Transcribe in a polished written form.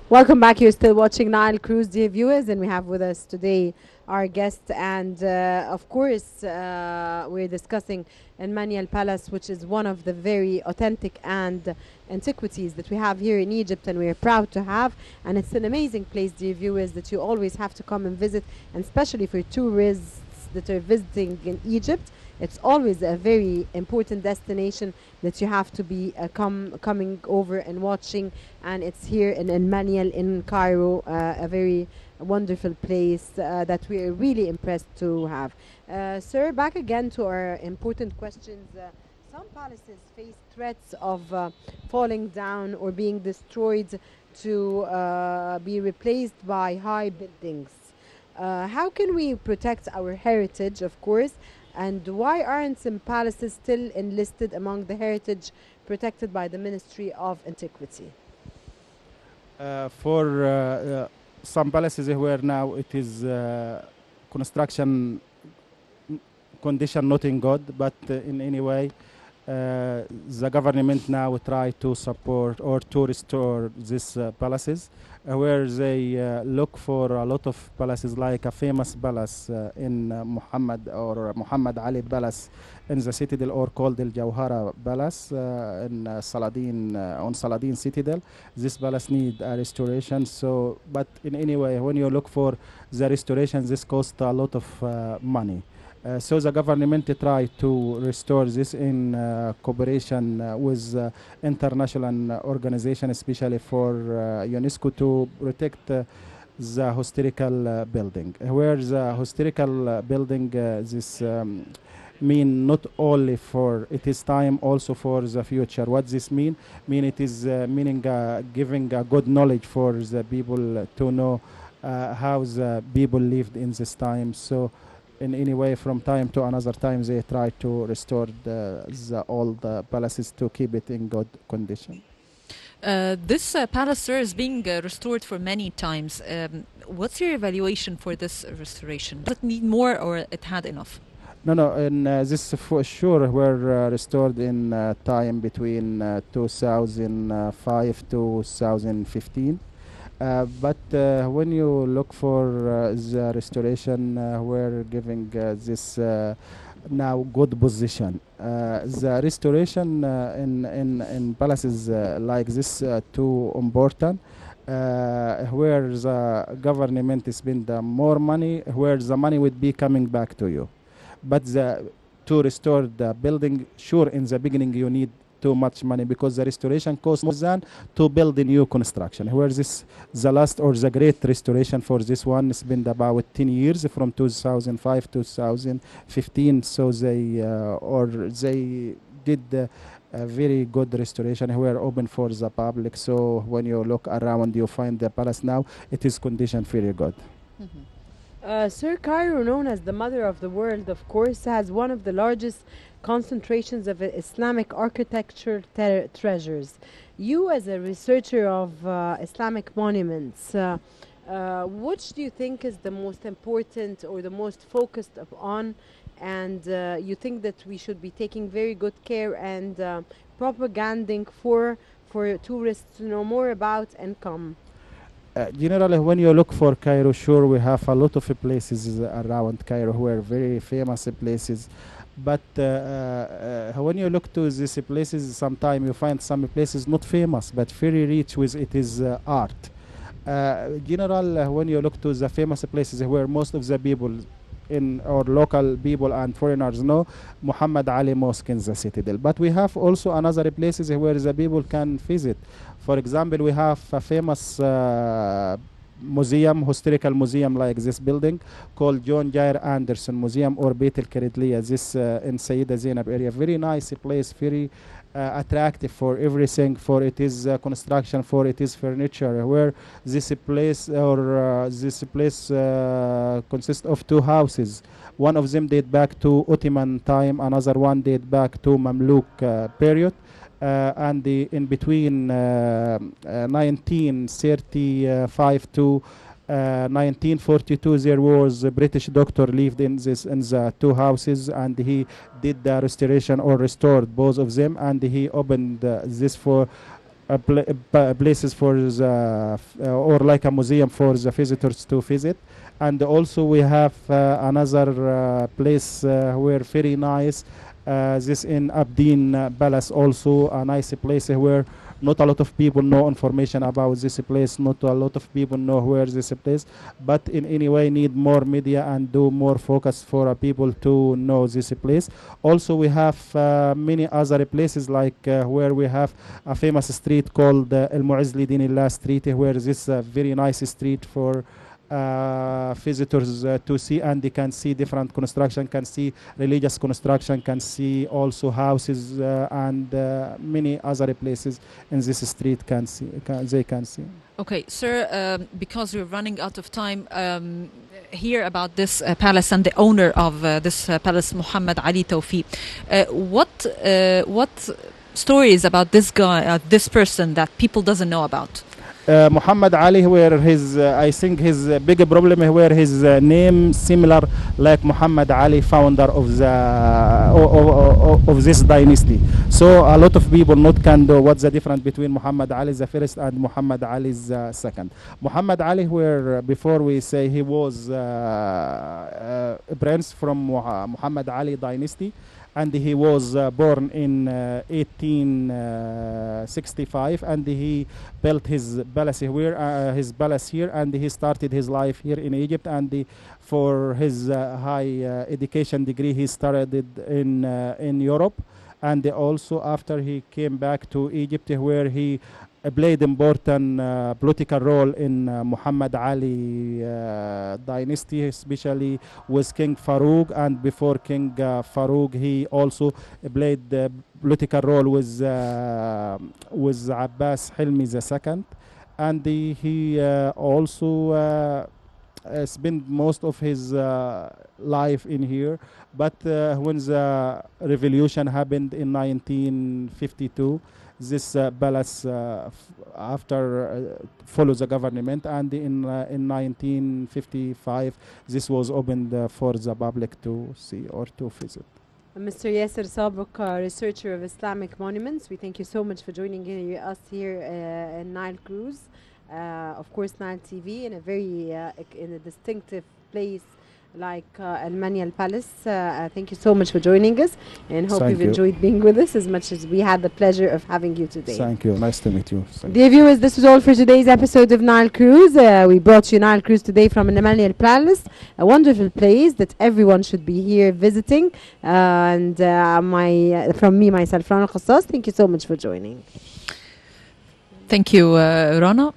Welcome back. You're still watching Nile Cruise, dear viewers, and we have with us today our guest. And of course, we're discussing Emmanuel Palace, which is one of the very authentic and antiquities that we have here in Egypt, and we're proud to have. And it's an amazing place, dear viewers, that you always have to come and visit, and especially for tourists that are visiting in Egypt. It's always a very important destination that you have to be coming over and watching, and it's here in Emmanuel in Cairo, a very wonderful place that we are really impressed to have. Sir, back again to our important questions. Some palaces face threats of falling down or being destroyed to be replaced by high buildings. How can we protect our heritage, of course, and why aren't some palaces still enlisted among the heritage protected by the Ministry of Antiquity? For some palaces where now it is construction condition not in good, but in any way the government now try to support or to restore these palaces, where they look for a lot of palaces, like a famous palace in Muhammad or Muhammad Ali Palace in the citadel, or called El Jawhara Palace in Saladin, on Saladin Citadel. This palace need a restoration. So, but in any way, when you look for the restoration, this costs a lot of money. So the government try to restore this in cooperation with international organization, especially for UNESCO, to protect the historical building. Where the historical building, this mean not only for it is time, also for the future. What this mean? Mean it is meaning giving a good knowledge for the people to know how the people lived in this time. So in any way, from time to another time, they try to restore the old palaces to keep it in good condition. This palace, sir, is being restored for many times. What's your evaluation for this restoration? Does it need more, or it had enough? No, and this for sure were restored in time between 2005 to 2015. But when you look for the restoration, we're giving this now good position. The restoration in palaces like this too important, where the government spend more money, where the money would be coming back to you. But to restore the building, sure, in the beginning you need too much money, because the restoration costs more than to build a new construction. Where this the last or the great restoration for this one spent about 10 years, from 2005 to 2015. So they did a very good restoration, were open for the public. So when you look around, you find the palace now, it is conditioned very good. Sir, Cairo, known as the mother of the world, of course, has one of the largest concentrations of Islamic architecture treasures. You, as a researcher of Islamic monuments, which do you think is the most important or the most focused upon, and you think that we should be taking very good care and propaganding for tourists to know more about and come? Generally, when you look for Cairo, sure, we have a lot of places around Cairo who are very famous places. But when you look to these places, sometimes you find some places not famous, but very rich with it is art. General, when you look to the famous places where most of the people in or local people and foreigners know, Muhammad Ali Mosque in the citadel. But we have also another places where the people can visit. For example, we have a famous museum, historical museum like this building, called John Jair Anderson Museum, or Beit el-Karidliya, this in Sayyida Zainab area. Very nice place, very attractive for everything, for it is construction, for it is furniture, where this place consists of two houses. One of them date back to Ottoman time, another one date back to Mamluk period. And in between 1935 to 1942, there was a British doctor lived in the two houses, and he did the restoration or restored both of them, and he opened this for places for the or like a museum for the visitors to visit. And also we have another place where very nice. This in Abdeen Palace, also a nice place where not a lot of people know information about this place. Not a lot of people know where this place, but in any way need more media and do more focus for people to know this place. Also, we have many other places like where we have a famous street called El Mu'izz li Dinillah Street, where this very nice street for visitors to see, and they can see different construction, can see religious construction, can see also houses and many other places in this street they can see. Okay, sir, because we're running out of time, hear about this palace and the owner of this palace, Muhammad Ali Tawfiq. What stories about this guy, this person that people doesn't know about? Muhammad Ali, where his I think his big problem where his name similar like Muhammad Ali, founder of the of this dynasty. So a lot of people not can know what's the difference between Muhammad Ali the first and Muhammad Ali the second. Muhammad Ali, where before we say he was a prince from Muhammad Ali dynasty, and he was born in 1865, and he built his palace here, and he started his life here in Egypt. And for his high education degree, he started in Europe, and also after he came back to Egypt, where he played important political role in Muhammad Ali dynasty, especially with King Farouk. And before King Farouk, he also played political role with Abbas Hilmi II, and he also spent most of his life in here. But when the revolution happened in 1952, this palace after follow the government, and in 1955 this was opened for the public to see or to visit. Mr. Yasser Sebak, researcher of Islamic monuments, we thank you so much for joining us here in Nile Cruise. Of course, Nile TV in a very in a distinctive place like Al Manial Palace. Thank you so much for joining us, and hope you've enjoyed being with us as much as we had the pleasure of having you today. Thank you. Nice to meet you. Dear viewers, this was all for today's episode of Nile Cruise. We brought you Nile Cruise today from Al Manial Palace, a wonderful place that everyone should be here visiting. And from me, myself, Rana Khassas, thank you so much for joining. Thank you, Rana.